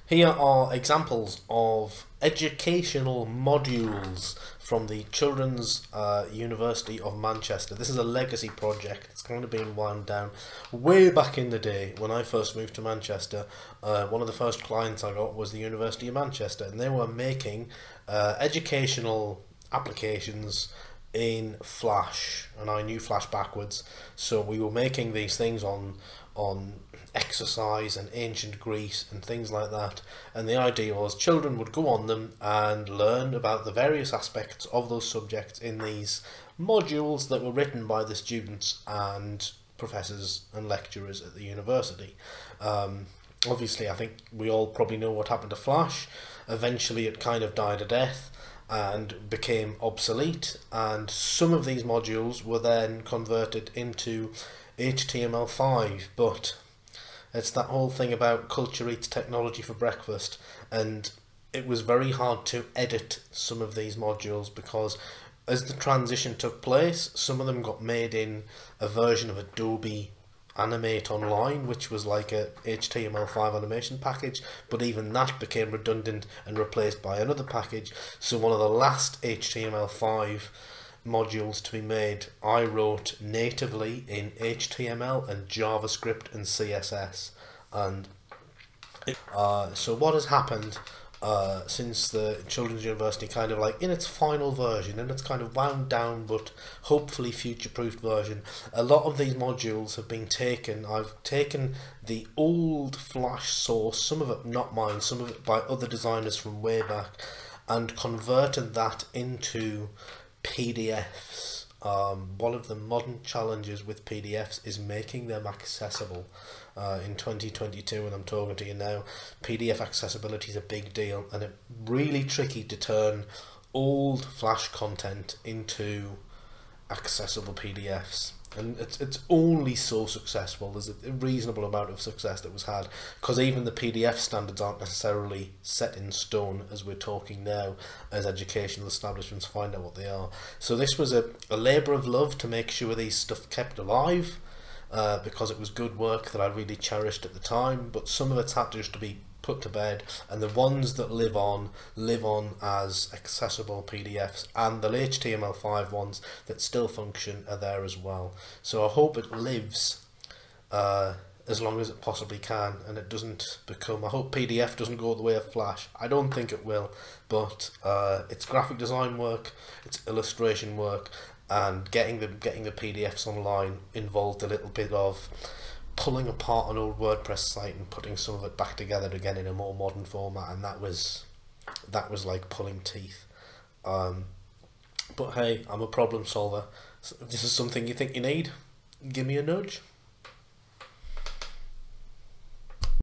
Here are examples of educational modules from the Children's University of Manchester. This is a legacy project. It's kind of been wound down way back in the day when I first moved to Manchester. One of the first clients I got was the University of Manchester, and they were making educational applications in Flash, and I knew Flash backwards, so we were making these things on exercise and ancient Greece and things like that, and the idea was children would go on them and learn about the various aspects of those subjects in these modules that were written by the students and professors and lecturers at the university. Obviously, I think we all probably know what happened to Flash. Eventually it kind of died a death and became obsolete, and some of these modules were then converted into HTML5, but it's that whole thing about culture eats technology for breakfast, and it was very hard to edit some of these modules because as the transition took place, some of them got made in a version of Adobe Animate Online, which was like a HTML5 animation package, but even that became redundant and replaced by another package. So one of the last HTML5 modules to be made, I wrote natively in HTML and JavaScript and CSS. And so what has happened since the Children's University kind of like in its final version, and it's kind of wound down but hopefully future-proofed version, a lot of these modules have been taken. I've taken the old Flash source, some of it not mine, some of it by other designers from way back, and converted that into PDFs. One of the modern challenges with PDFs is making them accessible. In 2022, when I'm talking to you now, PDF accessibility is a big deal, and it's really tricky to turn old Flash content into accessible PDFs. And it's only so successful. There's a reasonable amount of success that was had, because even the PDF standards aren't necessarily set in stone as we're talking now, as educational establishments find out what they are. So this was a labour of love to make sure these stuff kept alive, because it was good work that I really cherished at the time, but some of it's had just to be put to bed, and the ones that live on as accessible PDFs, and the HTML5 ones that still function are there as well. So I hope it lives as long as it possibly can, and it doesn't become, I hope PDF doesn't go the way of Flash. I don't think it will, but it's graphic design work, it's illustration work, and getting the PDFs online involved a little bit of pulling apart an old WordPress site and putting some of it back together again in a more modern format, and that was like pulling teeth. But hey, I'm a problem solver. So if this is something you think you need, give me a nudge.